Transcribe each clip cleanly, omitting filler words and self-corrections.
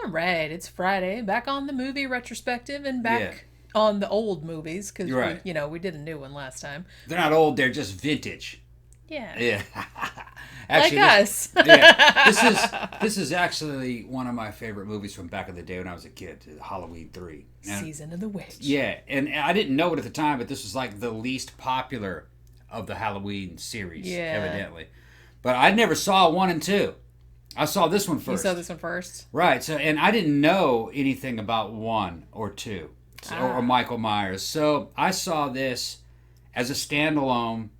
All right, it's Friday. Back on the movie retrospective and back on the old movies because we did a new one last time. They're not old; they're just vintage. Yeah. Yeah. Actually, like us. This is actually one of my favorite movies from back in the day when I was a kid. Halloween 3. Season of the Witch. Yeah, and I didn't know it at the time, but this was like the least popular of the Halloween series, evidently. But I never saw 1 and 2. I saw this one first. You saw this one first? Right. So, and I didn't know anything about 1 or 2 or Michael Myers. So I saw this as a standalone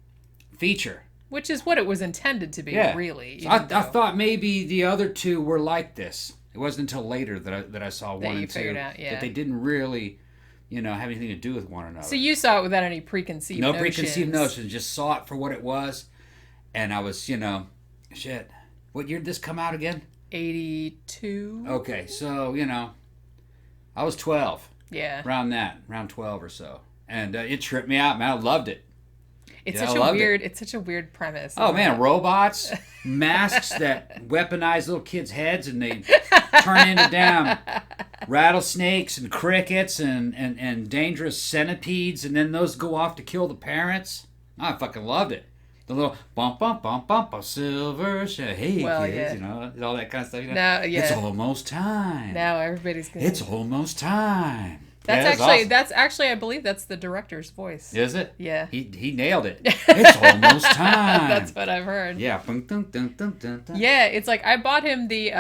feature. Which is what it was intended to be, really. I thought maybe the other 2 were like this. It wasn't until later that I saw 1 and 2 that they didn't really, have anything to do with one another. So you saw it without any preconceived notions. No preconceived notions. Just saw it for what it was. And I was, shit. What year did this come out again? 82. Okay, so, I was 12. Yeah. Around 12 or so. And it tripped me out, man. I loved it. It's such a weird premise. Oh man, robots, masks that weaponize little kids' heads and they turn into damn rattlesnakes and crickets and dangerous centipedes, and then those go off to kill the parents. I fucking loved it. The little bump bump bump bump silver hey kids, all that kind of stuff. Now, it's almost time. Now everybody's gonna. It's almost time. That's actually, I believe that's the director's voice. Is it? Yeah. He nailed it. It's almost time. That's what I've heard. Yeah. Yeah, it's like I bought him they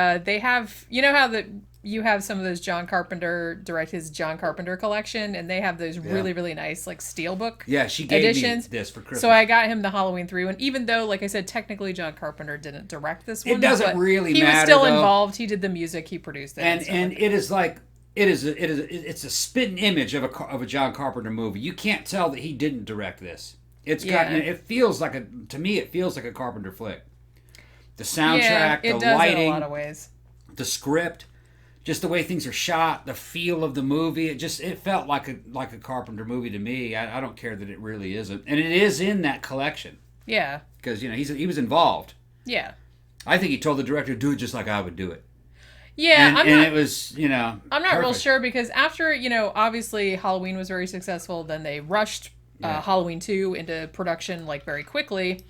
have, how you have some of those John Carpenter his John Carpenter collection, and they have those really, really nice like steelbook she gave editions. Me this for Christmas. So I got him the Halloween 3 one, even though, like I said, technically John Carpenter didn't direct this one. It doesn't really matter. He was still involved. He did the music. He produced it. And it is like. It's a spitting image of a John Carpenter movie. You can't tell that he didn't direct this. It feels like a Carpenter flick. The soundtrack, the lighting, in a lot of ways. The script, just the way things are shot, the feel of the movie. It felt like a Carpenter movie to me. I don't care that it really isn't, and it is in that collection. Yeah, because he was involved. Yeah, I think he told the director, "Do it just like I would do it." Yeah, it was, I'm not perfect. Real sure because after, obviously Halloween was very successful, then they rushed Halloween 2 into production like very quickly.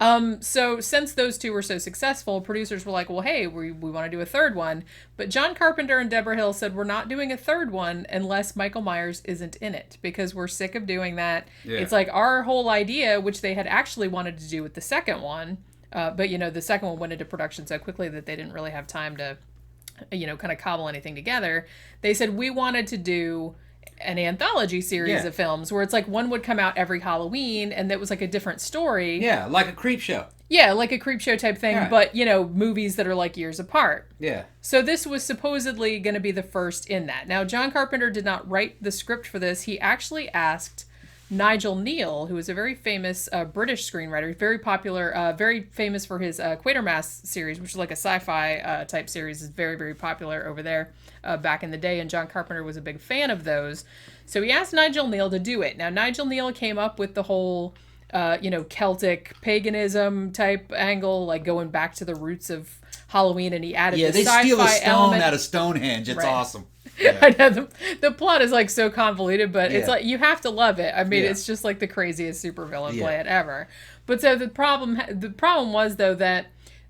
So since those 2 were so successful, producers were like, well, hey, we want to do a third one. But John Carpenter and Deborah Hill said, we're not doing a third one unless Michael Myers isn't in it because we're sick of doing that. Yeah. It's like our whole idea, which they had actually wanted to do with the second one. But, the second one went into production so quickly that they didn't really have time to kind of cobble anything together. They said we wanted to do an anthology series of films where it's like one would come out every Halloween and that was like a different story. Yeah, like a creep show. Yeah, like a creep show type thing, but, movies that are like years apart. Yeah. So this was supposedly going to be the first in that. Now, John Carpenter did not write the script for this. He actually asked Nigel Neal, who is a very famous British screenwriter, very popular, very famous for his Quatermass series, which is like a sci-fi type series, is very, very popular over there back in the day, and John Carpenter was a big fan of those. So he asked Nigel Neal to do it. Now, Nigel Neal came up with the whole, Celtic paganism type angle, like going back to the roots of Halloween, and he added the sci-fi element. Yeah, they steal a stone out of Stonehenge. It's awesome. Yeah. I know the plot is like so convoluted, but it's like you have to love it. I mean, it's just like the craziest supervillain play ever. But so the problem was though that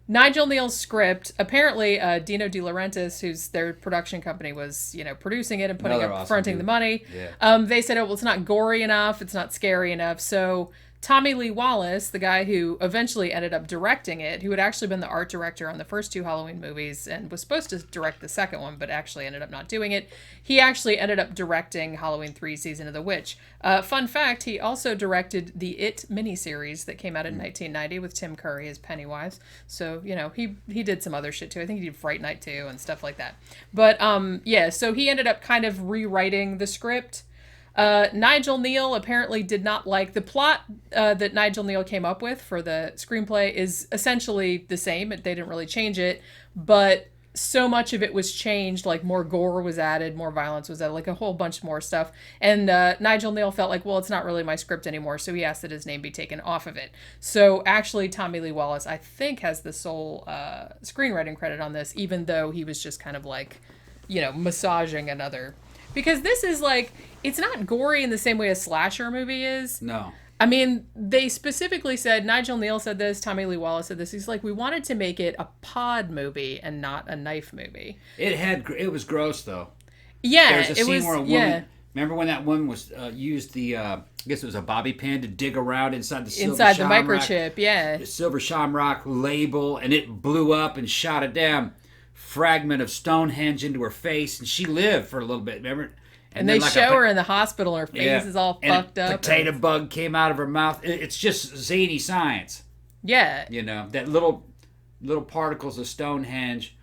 Nigel Neal's script, apparently Dino De Laurentiis, who's their production company, was producing it and fronting the money. Yeah. They said, oh well, it's not gory enough, it's not scary enough, so Tommy Lee Wallace, the guy who eventually ended up directing it, who had actually been the art director on the first 2 Halloween movies and was supposed to direct the second one, but actually ended up not doing it. He actually ended up directing Halloween 3 Season of the Witch. Fun fact, he also directed the It miniseries that came out in 1990 with Tim Curry as Pennywise. So, he did some other shit too. I think he did Fright Night 2 and stuff like that. But, so he ended up kind of rewriting the script. Nigel Neal apparently did not like the plot that Nigel Neal came up with for the screenplay is essentially the same. They didn't really change it, but so much of it was changed, like more gore was added, more violence was added, like a whole bunch more stuff. And Nigel Neal felt like, well, it's not really my script anymore, so he asked that his name be taken off of it. So actually, Tommy Lee Wallace, I think, has the sole screenwriting credit on this, even though he was just kind of like massaging another. Because this is like, it's not gory in the same way a slasher movie is. No. I mean, they specifically said, Nigel Neal said this, Tommy Lee Wallace said this. He's like, we wanted to make it a pod movie and not a knife movie. It was gross though. Yeah, there's a scene where a woman. Remember when that woman was used the I guess it was a bobby pin to dig around inside the microchip, yeah. The silver shamrock label, and it blew up and shot a damn fragment of Stonehenge into her face, and she lived for a little bit. Remember? And they show her in the hospital, and her face is all fucked up. Potato bug came out of her mouth. It's just zany science. Yeah. That little particles of Stonehenge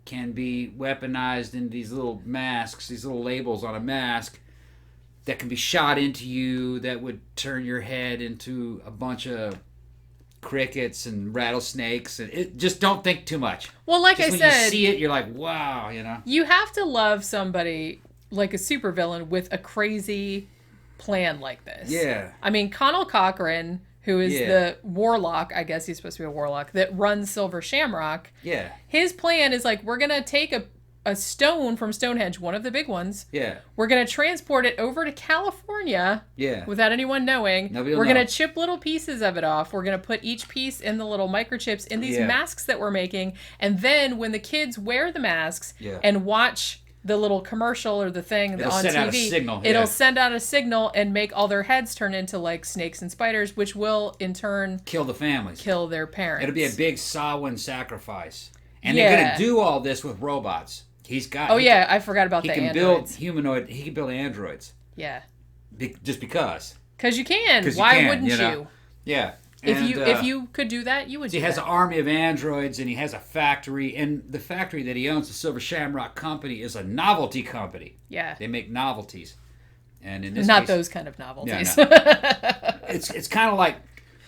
can be weaponized into these little masks, these little labels on a mask that can be shot into you that would turn your head into a bunch of crickets and rattlesnakes. And just don't think too much. Well, like I said, when you see it, you're like, wow, You have to love somebody like a supervillain with a crazy plan like this. Yeah. I mean, Connell Cochran, who is the warlock, I guess he's supposed to be a warlock, that runs Silver Shamrock. Yeah. His plan is like, we're going to take a stone from Stonehenge, one of the big ones. Yeah. We're going to transport it over to California. Yeah. Without anyone knowing. We're going to chip little pieces of it off. We're going to put each piece in the little microchips in these masks that we're making. And then when the kids wear the masks and watch the little commercial or the thing on TV, it'll send out a signal and make all their heads turn into like snakes and spiders, which will in turn kill the families, kill their parents. It'll be a big Samhain sacrifice, and they're gonna do all this with robots. He's got. I forgot about the androids. He can build androids. Yeah. Just because. Because you can. Why wouldn't you? Yeah. If you could do that, you would do that. He has an army of androids, and he has a factory. And the factory that he owns, the Silver Shamrock Company, is a novelty company. Yeah. They make novelties. And in this Not case, those kind of novelties. No. It's kind of like,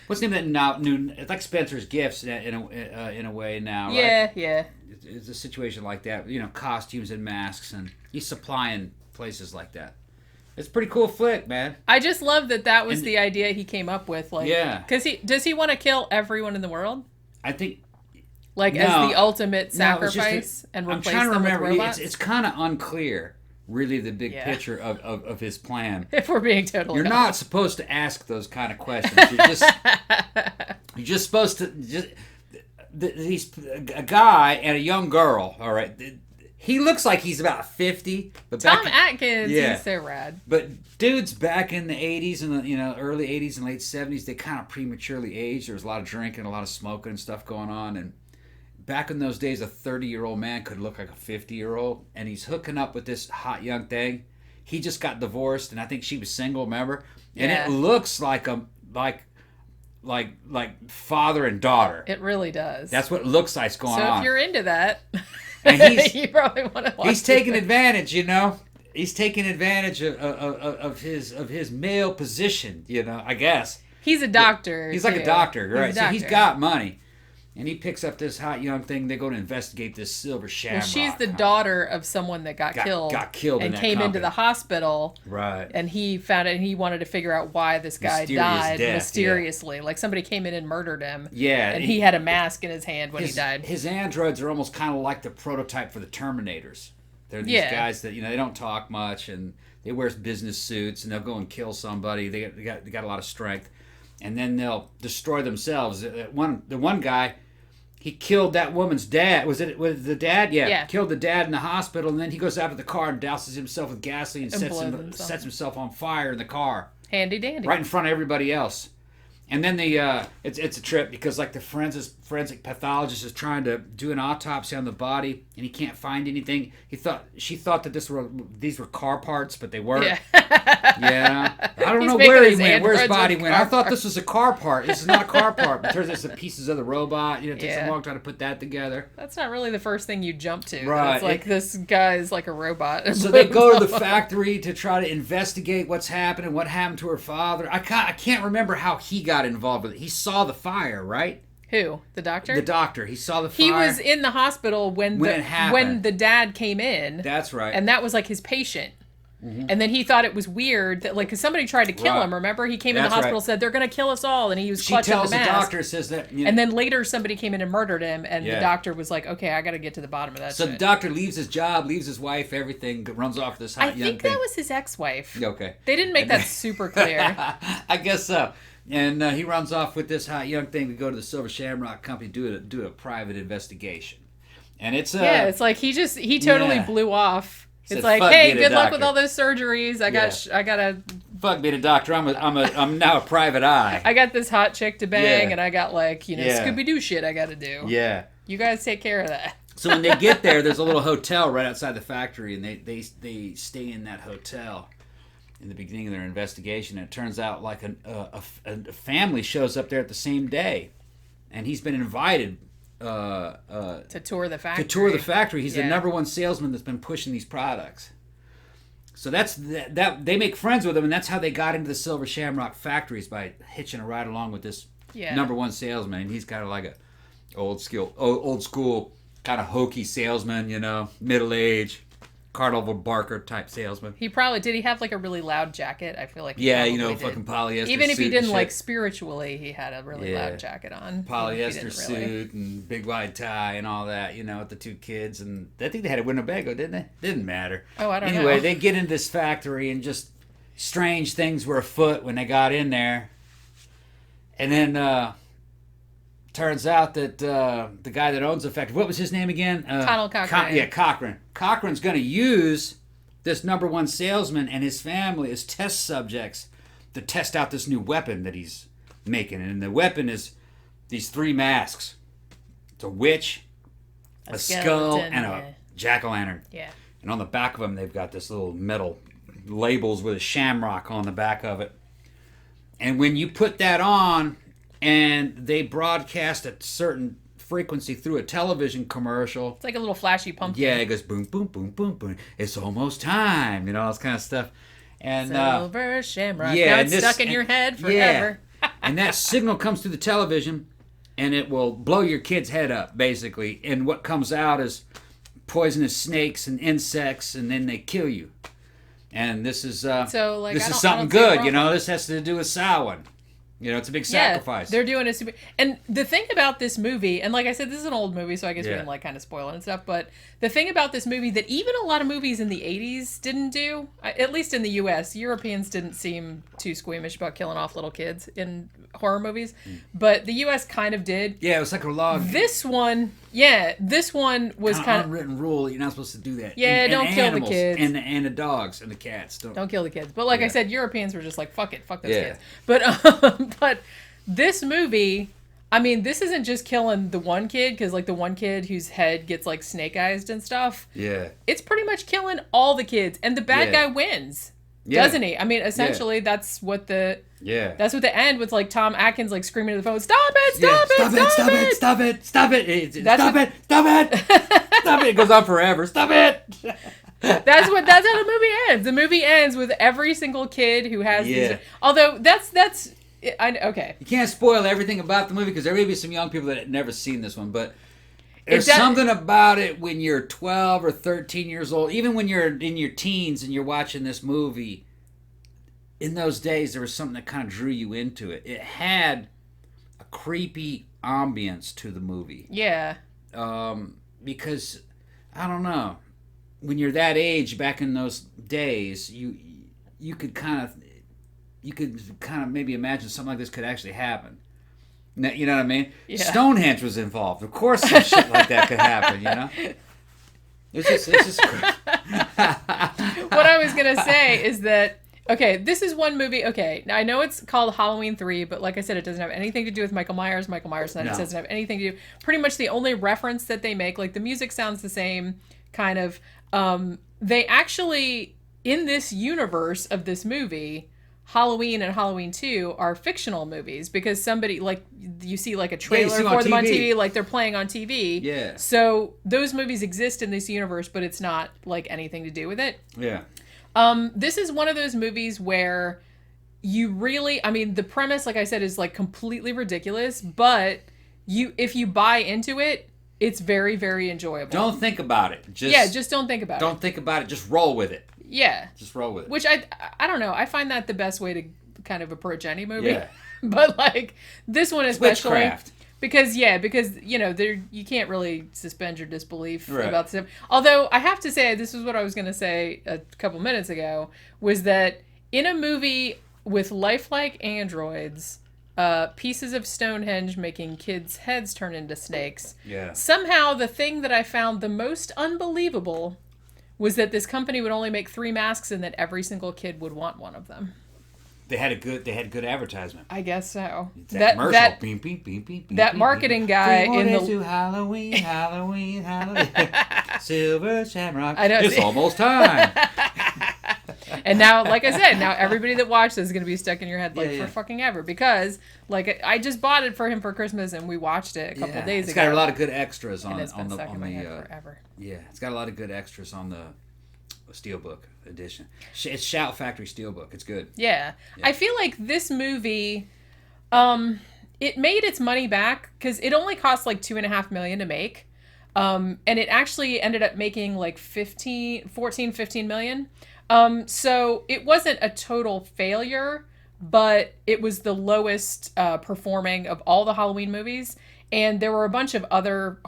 what's the name of that new? It's like Spencer's Gifts in a way now, right? Yeah, yeah. It's a situation like that. Costumes and masks, and he's supplying places like that. It's a pretty cool flick, man. I just love that was the idea he came up with. Like, because does he want to kill everyone in the world? I think, as the ultimate sacrifice and replace them with robots. It's kind of unclear, really, the big picture of his plan. If we're being totally honest. Not supposed to ask those kind of questions. You're just supposed to a guy and a young girl. All right. He looks like he's about 50. But Tom Atkins, he's so rad. But dudes back in the 80s and the early 80s and late 70s, they kind of prematurely aged. There was a lot of drinking, a lot of smoking and stuff going on. And back in those days, a 30-year-old man could look like a 50-year-old. And he's hooking up with this hot young thing. He just got divorced, and I think she was single, remember? And it looks like like father and daughter. It really does. That's what it looks like's going on. So if you're into that... And you probably want to watch he's taking advantage, He's taking advantage of his male position, I guess. He's a doctor. He's like a doctor, right? So he's got money. And he picks up this hot young thing. They go to investigate this Silver Shamrock. Well, she's the daughter of someone that got killed. Got killed and came into the hospital. Right. And he found it, and he wanted to figure out why this guy died mysteriously. Yeah. Like somebody came in and murdered him. Yeah. And he had a mask in his hand when he died. His androids are almost kind of like the prototype for the Terminators. They're these guys that they don't talk much, and they wear business suits, and they'll go and kill somebody. They got a lot of strength, and then they'll destroy themselves. The one guy. He killed that woman's dad. Was the dad? Yeah. Killed the dad in the hospital, and then he goes out to the car and douses himself with gasoline and sets himself on fire in the car. Handy dandy. Right in front of everybody else. And then it's a trip because like the forensic pathologist is trying to do an autopsy on the body, and he can't find anything. She thought that these were car parts, but they weren't. Yeah. I don't know where he went, where his body went. I thought this was a car part. This is not a car part. But it turns out it's the pieces of the robot. It takes a long time to put that together. That's not really the first thing you jump to. Right. It's like this guy is like a robot. So they go to the factory to try to investigate what's happening, what happened to her father. I can't remember how he got involved with it. He saw the fire, right? Who? The doctor? The doctor. He saw the fire. He was in the hospital when it happened. when the dad came in. That's right. And that was like his patient. And then he thought it was weird that, like, because somebody tried to kill him. Remember, he came in the hospital, said they're going to kill us all, and he was clutching the mask. She tells the doctor, says that, and then later somebody came in and murdered him, and the doctor was like, okay, I got to get to the bottom of that. So the doctor leaves his job, leaves his wife, everything, runs off this hot young thing. I think that was his ex-wife. Okay, they didn't make that super clear. I guess so. And he runs off with this hot young thing to go to the Silver Shamrock Company, do a private investigation. And it's it's like he totally blew off. It's like, hey, good luck with all those surgeries. I gotta fuck being a doctor. I'm now a private eye. I got this hot chick to bang, and I got Scooby Doo shit I gotta do. Yeah, you guys take care of that. So when they get there, there's a little hotel right outside the factory, and they stay in that hotel in the beginning of their investigation. And it turns out like a family shows up there at the same day, and he's been invited. To tour the factory. He's the number one salesman that's been pushing these products. So that's that. They make friends with him, and that's how they got into the Silver Shamrock factories, by hitching a ride along with this number one salesman. And he's kind of like a old school kind of hokey salesman, middle age, carnival barker type salesman. He probably did. He have like a really loud jacket. I feel like fucking polyester. Even if he didn't like spiritually, he had a really loud jacket on. Polyester suit and big wide tie and all that. With the two kids, and I think they had a Winnebago, didn't they? Didn't matter. Oh, I don't know. Anyway, they get into this factory, and just strange things were afoot when they got in there. And then turns out that the guy that owns the factory, what was his name again? Donald Cochran. Cochran. Cochran's going to use this number one salesman and his family as test subjects to test out this new weapon that he's making. And the weapon is these three masks. It's a witch, a skull, and a jack-o'-lantern. Yeah. And on the back of them, they've got this little metal labels with a shamrock on the back of it. And when you put that on, and they broadcast at a certain frequency through a television commercial. It's like a little flashy pumpkin. Yeah, it goes boom, boom, boom, boom, boom. It's almost time, all this kind of stuff. And Silver Shamrock. Now it's stuck in your head forever. Yeah. And that signal comes through the television, and it will blow your kid's head up, basically. And what comes out is poisonous snakes and insects, and then they kill you. And this is something good, This has to do with Samhain. It's a big sacrifice. They're doing a super... And the thing about this movie, and like I said, this is an old movie, so I guess we can kind of spoil it and stuff, but the thing about this movie that even a lot of movies in the 80s didn't do, at least in the US, Europeans didn't seem too squeamish about killing off little kids in horror movies, but the US kind of did. Yeah, it was like a log. This one was kind of... unwritten rule, you're not supposed to do that. Yeah, don't kill the kids. And the dogs and the cats. Don't kill the kids. But like I said, Europeans were just like, fuck it, fuck those kids. But this movie, I mean, this isn't just killing the one kid, because like the one kid whose head gets like snake-eyed and stuff. Yeah. It's pretty much killing all the kids, and the bad guy wins, doesn't he? I mean, essentially that's what the end with like Tom Atkins like screaming to the phone, stop it, stop it. Stop it. It goes on forever. Stop it. That's how the movie ends. The movie ends with every single kid who has these. Although that's okay. You can't spoil everything about the movie, because there may be some young people that have never seen this one, but there's something about it when you're 12 or 13 years old, even when you're in your teens and you're watching this movie. In those days, there was something that kind of drew you into it. It had a creepy ambience to the movie. Yeah. Because, I don't know, when you're that age back in those days, you could kind of maybe imagine something like this could actually happen. You know what I mean? Yeah. Stonehenge was involved. Of course, some shit like that could happen. It's just. What I was gonna say is that. Okay, this is one movie. Okay, now I know it's called Halloween 3, but like I said, it doesn't have anything to do with Michael Myers. It doesn't have anything to do. Pretty much the only reference that they make, like the music sounds the same, kind of. They actually, in this universe of this movie, Halloween and Halloween 2 are fictional movies, because somebody, like, you see like a trailer for them on TV, like they're playing on TV. Yeah. So those movies exist in this universe, but it's not like anything to do with it. Yeah. This is one of those movies where you really, I mean, the premise, like I said, is like completely ridiculous, but if you buy into it, it's very, very enjoyable. Don't think about it. Just don't think about it. Don't think about it. Just roll with it. Yeah. Just roll with it. Which I don't know. I find that the best way to kind of approach any movie. Yeah. But like this one especially. Witchcraft. Because you can't really suspend your disbelief about this. Although I have to say, this is what I was going to say a couple minutes ago, was that in a movie with lifelike androids, pieces of Stonehenge making kids' heads turn into snakes, somehow the thing that I found the most unbelievable was that this company would only make 3 masks and that every single kid would want one of them. They had good advertisement. I guess so. That commercial. Beep, beep, beep, beep, that marketing guy in the to Halloween, Halloween, Halloween. Silver Shamrock. I know. It's almost time. And now, like I said, now everybody that watched this is going to be stuck in your head for fucking ever, because like I just bought it for him for Christmas and we watched it a couple days ago. It's got a lot of good extras on it's been the stuck in my head forever. Yeah, it's got a lot of good extras on the Steelbook edition. It's Shout Factory Steelbook. It's good. Yeah. I feel like this movie, it made its money back because it only cost like $2.5 million to make. And it actually ended up making like 15 million. So it wasn't a total failure, but it was the lowest performing of all the Halloween movies. And there were a bunch of other,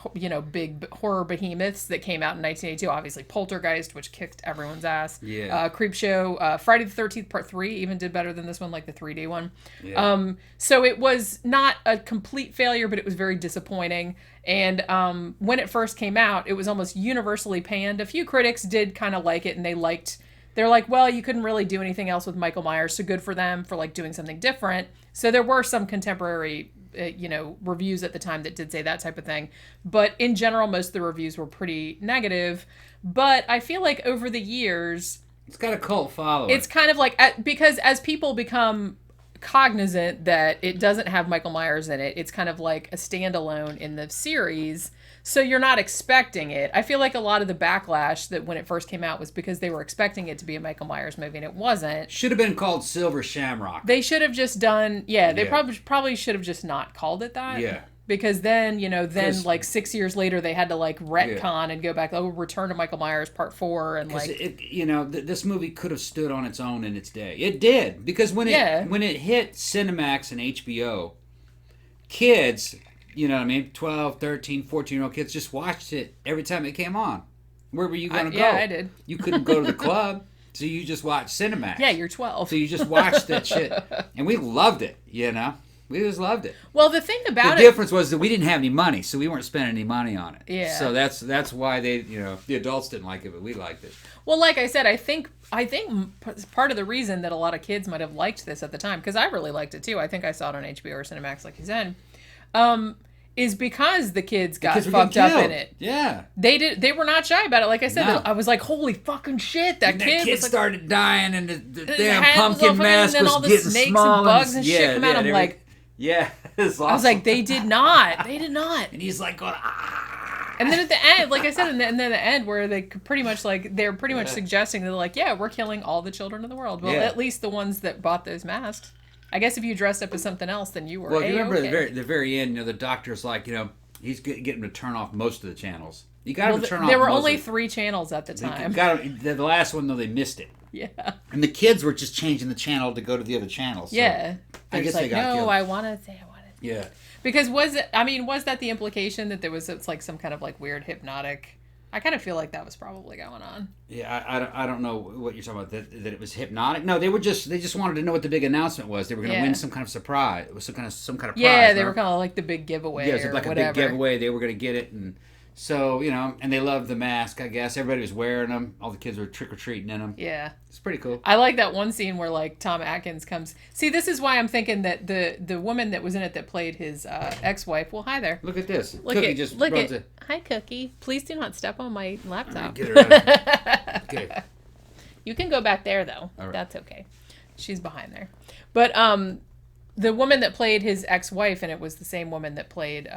big horror behemoths that came out in 1982. Obviously, Poltergeist, which kicked everyone's ass. Yeah. Creepshow. Friday the 13th Part 3 even did better than this one, like the 3D one. Yeah. So it was not a complete failure, but it was very disappointing. And when it first came out, it was almost universally panned. A few critics did kind of like it, and they're like, well, you couldn't really do anything else with Michael Myers, so good for them for like doing something different. So there were some contemporary reviews at the time that did say that type of thing. But in general, most of the reviews were pretty negative. But I feel like over the years, it's got a cult following. It's kind of like, because as people become cognizant that it doesn't have Michael Myers in it, it's kind of like a standalone in the series. So you're not expecting it. I feel like a lot of the backlash that when it first came out was because they were expecting it to be a Michael Myers movie and it wasn't. Should have been called Silver Shamrock. They should have just done, they probably should have just not called it that. Yeah. Because then, like 6 years later, they had to like retcon and go back, Return to Michael Myers Part 4. And like, this movie could have stood on its own in its day. It did. Because when it hit Cinemax and HBO, kids, 12, 13, 14-year-old kids just watched it every time it came on. Where were you going to go? Yeah, I did. You couldn't go to the club, so you just watched Cinemax. Yeah, you're 12. So you just watched that shit. And we loved it, We just loved it. Well, the thing about the difference was that we didn't have any money, so we weren't spending any money on it. Yeah. So that's why they, the adults didn't like it, but we liked it. Well, like I said, I think part of the reason that a lot of kids might have liked this at the time, because I really liked it too. I think I saw it on HBO or Cinemax, like you said. Is because the kids got fucked up in it. Yeah. They were not shy about it. Like I said, I was like, holy fucking shit, that kid started dying and the damn pumpkin mask and then was all the getting snakes small and bugs and shit come out. I'm like, it's awesome. I was like, they did not. And he's like going, ah. And then at the end, like I said, and then at the end where they pretty much they're pretty much suggesting they're like, we're killing all the children in the world. Well, at least the ones that bought those masks. I guess if you dressed up as something else, then you were. Well, you remember the very end, the doctor's like, he's getting him to turn off most of the channels. You got him to turn off. There were only 3 channels at the time. The last one though, they missed it. Yeah. And the kids were just changing the channel to go to the other channels. So yeah. I guess they got killed. No, I want to. Yeah. Because was that the implication that it's like some kind of like weird hypnotic? I kind of feel like that was probably going on. Yeah, I don't know what you're talking about. That it was hypnotic. No, they just wanted to know what the big announcement was. They were going to win some kind of surprise. It was some kind of prize. Yeah, they were kind of like the big giveaway. Yeah, it was like a big giveaway. They were going to get it, and so and they loved the mask. I guess everybody was wearing them. All the kids were trick or treating in them. Yeah, it's pretty cool. I like that one scene where like Tom Atkins comes. See, this is why I'm thinking that the woman that was in it that played his ex-wife. Well, hi there. Look at this. Hi, Cookie. Please do not step on my laptop. Get her out. Okay. You can go back there though. Right. That's okay. She's behind there. But the woman that played his ex-wife, and it was the same woman that played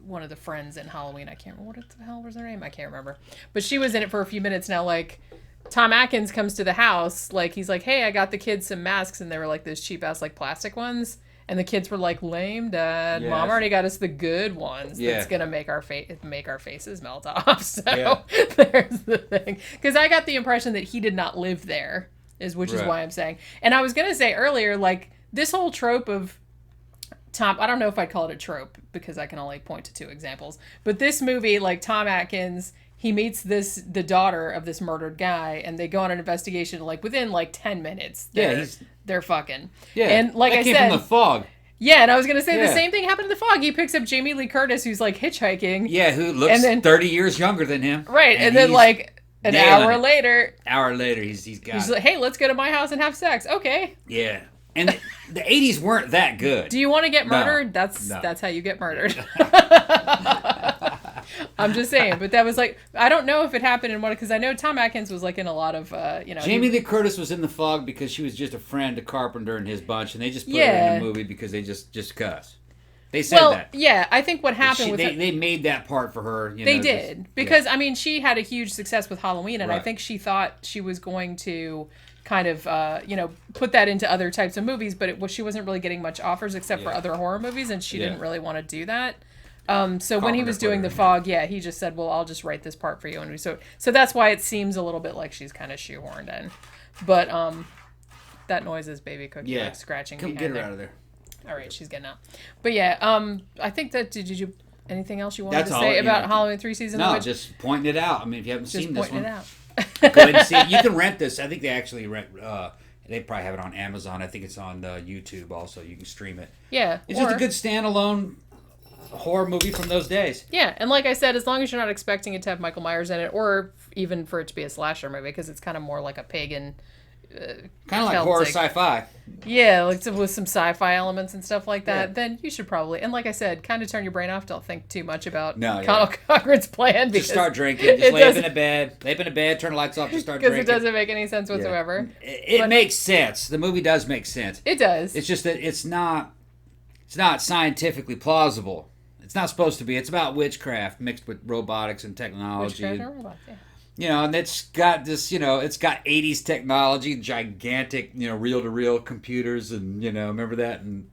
one of the friends in Halloween. I can't remember what the hell was her name. I can't remember. But she was in it for a few minutes now. Like Tom Atkins comes to the house. Like he's like, hey, I got the kids some masks, and they were like those cheap ass like plastic ones. And the kids were like, lame, Dad. Yes. Mom already got us the good ones. Yeah. That's going to make our faces melt off. So there's the thing. Because I got the impression that he did not live there, which is why I'm saying. And I was going to say earlier, like, this whole trope of Tom, I don't know if I'd call it a trope because I can only point to 2 examples. But this movie, like Tom Atkins, he meets the daughter of this murdered guy, and they go on an investigation. Like within like 10 minutes, they're fucking. Yeah, and like I came said, from the fog. Yeah, and I was gonna say the same thing happened in the fog. He picks up Jamie Lee Curtis, who's like hitchhiking. Yeah, who looks 30 years younger than him. Right, and then like an hour later, he's like, hey, let's go to my house and have sex. Okay. Yeah. And the 80s weren't that good. Do you want to get murdered? No. That's how you get murdered. I'm just saying, but that was like, I don't know if it happened in one, because I know Tom Atkins was like in a lot of, Jamie Lee Curtis was in the fog because she was just a friend to Carpenter and his bunch, and they just put her in the movie because they just cuss. They said that. Yeah, I think what happened they made that part for her. They did. Because, I mean, she had a huge success with Halloween, and I think she thought she was going to kind of, put that into other types of movies, but she wasn't really getting much offers except for other horror movies, and she didn't really want to do that. So when he was doing the fog, he just said, well, I'll just write this part for you. And so that's why it seems a little bit like she's kind of shoehorned in. But that noise is baby Cookie like scratching behind get her out of there. All right, she's getting out. But I think that, did you anything else you wanted to say about Halloween 3 season? No, just pointing it out. I mean, if you haven't seen this one, it out. Go ahead and see it. You can rent this. I think they actually rent, they probably have it on Amazon. I think it's on YouTube also. You can stream it. Yeah. It's just a good standalone horror movie from those days. Yeah, and like I said, as long as you're not expecting it to have Michael Myers in it, or even for it to be a slasher movie, because it's kind of more like a pagan, kind of like horror sci-fi. Yeah, like with some sci-fi elements and stuff like that. Then you should probably, and like I said, kind of turn your brain off. Don't think too much about Conal Cochran's plan. Just start drinking. Just lay up in a bed. Turn the lights off. Just start drinking. Because it doesn't make any sense whatsoever. It makes sense. The movie does make sense. It does. It's just that it's not scientifically plausible. It's not supposed to be. It's about witchcraft mixed with robotics and technology. Witchcraft and robots, and it's got this, it's got 80s technology, gigantic, reel-to-reel computers, and, remember that? And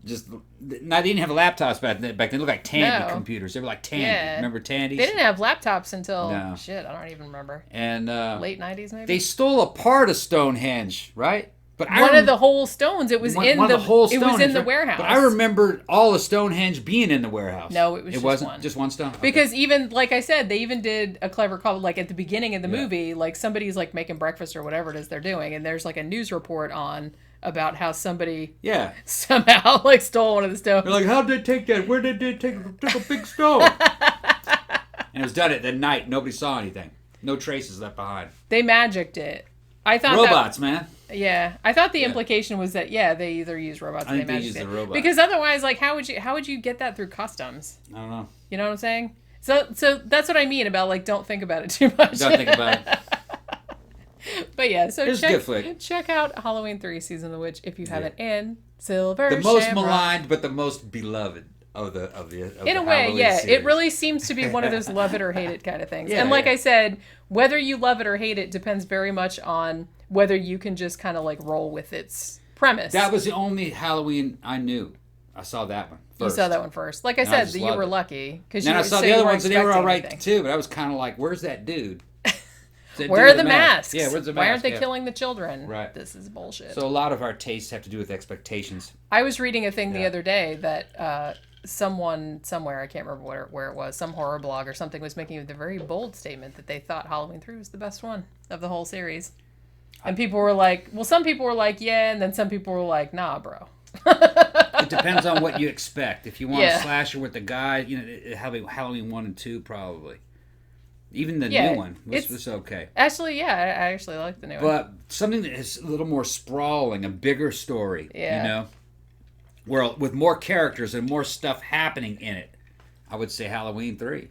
just, they didn't have laptops back then. They looked like Tandy computers. They were like Tandy. Yeah. Remember Tandy? They didn't have laptops until, I don't even remember. And late 90s, maybe? They stole a part of Stonehenge, right? But one of the whole stones. It was in the warehouse. But I remember all of Stonehenge being in the warehouse. No, it wasn't just one stone. Okay. Because even like I said, they even did a clever call. Like at the beginning of the movie, like somebody's like making breakfast or whatever it is they're doing, and there's like a news report on about how somebody somehow like stole one of the stones. They're like, how'd they take that? Where did they take a big stone? And it was done at the night. Nobody saw anything. No traces left behind. They magicked it. I thought robots, man. Yeah, I thought the implication was that they either use robots or they magic it. Robots. Because otherwise, like, how would you get that through customs? I don't know. You know what I'm saying? So that's what I mean about like, don't think about it too much. Don't think about it. But yeah, so it's a good flick. Check out Halloween 3 Season of the Witch if you haven't. And Silver the most maligned, but the most beloved of the in a way, series. It really seems to be one of those love it or hate it kind of things. And like I said, whether you love it or hate it depends very much on whether you can just kind of like roll with its premise. That was the only Halloween I knew. I saw that one first. You saw that one first. Like I said, you were lucky. Then I saw the other ones and they were all right too, but I was kind of like, where's that dude? Where are the masks? Yeah, where's the masks? Why aren't they killing the children? Right. This is bullshit. So a lot of our tastes have to do with expectations. I was reading a thing the other day that someone somewhere, I can't remember where it was, some horror blog or something was making the very bold statement that they thought Halloween 3 was the best one of the whole series. And people were like, some people were like, yeah, and then some people were like, nah, bro. It depends on what you expect. If you want a slasher with the guy, Halloween 1 and 2 probably. Even the new one was okay. Actually, I actually like the new one. But something that is a little more sprawling, a bigger story, where with more characters and more stuff happening in it, I would say Halloween 3.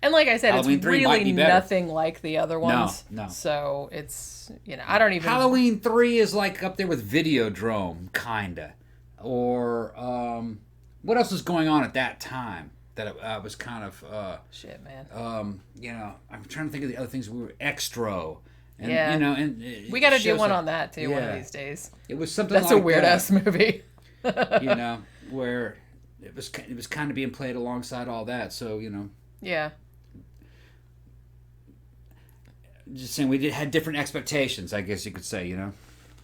And like I said, Halloween it's really nothing like the other ones. No. So it's, I don't even... Halloween 3 is like up there with Videodrome, kinda. Or, what else was going on at that time? That was kind of... shit, man. I'm trying to think of the other things. We were Extro. And, and we got to do one on that, too, one of these days. It was something That's a weird-ass movie. you know, where it was kind of being played alongside all that. So, you know. Yeah. Just saying, we had different expectations, I guess you could say, you know.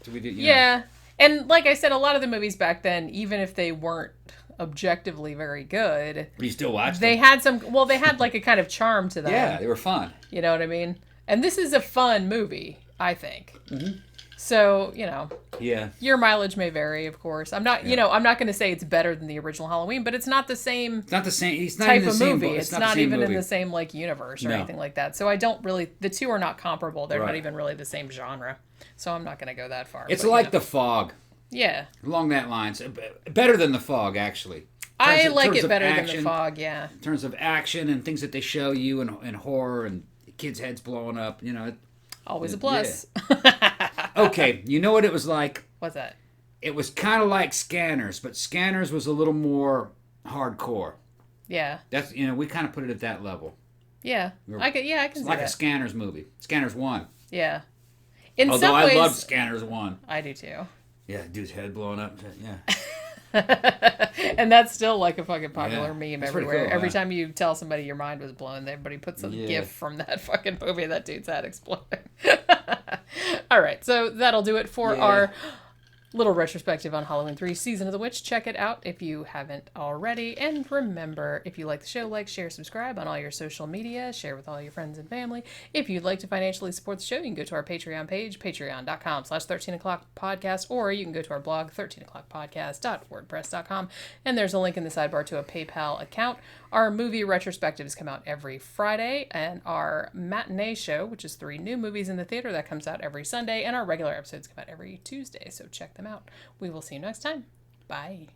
So we did, you know. And like I said, a lot of the movies back then, even if they weren't objectively very good, you still watched them. They had like a kind of charm to them. Yeah, they were fun. You know what I mean? And this is a fun movie, I think. Mm-hmm. So, you know. Yeah. Your mileage may vary, of course. I'm not, you know, I'm not going to say it's better than the original Halloween, but it's not the same. It's not the same. It's not type in the of same movie. It's not even movie. in the same like universe or anything like that. So I don't really. The two are not comparable. They're not even really the same genre. So I'm not going to go that far. It's like The Fog. Yeah. Along that lines, better than The Fog, actually. I like it better than The Fog. Yeah. In terms of action and things that they show you and horror and kids' heads blowing up, you know. Always a plus. Yeah. Okay, you know what it was like? What's that? It was kind of like Scanners, but Scanners was a little more hardcore. Yeah. That's, you know, we kind of put it at that level. Yeah. I can see that. It's like a Scanners movie. Scanners 1. Yeah. Although some ways, I loved Scanners 1. I do too. Yeah, dude's head blowing up. Yeah. And that's still like a fucking popular meme everywhere. Cool, Every time you tell somebody your mind was blown, everybody puts a gif from that fucking movie that dude's head exploding. All right, so that'll do it for our little retrospective on Halloween 3 Season of the Witch. Check it out if you haven't already. And remember, if you like the show, like, share, subscribe on all your social media. Share with all your friends and family. If you'd like to financially support the show, you can go to our Patreon page, patreon.com/13o'clockpodcast, or you can go to our blog, 13o'clockpodcast.wordpress.com, and there's a link in the sidebar to a PayPal account. Our movie retrospectives come out every Friday, and our matinee show, which is 3 new movies in the theater, that comes out every Sunday, and our regular episodes come out every Tuesday, so check them out. We will see you next time. Bye.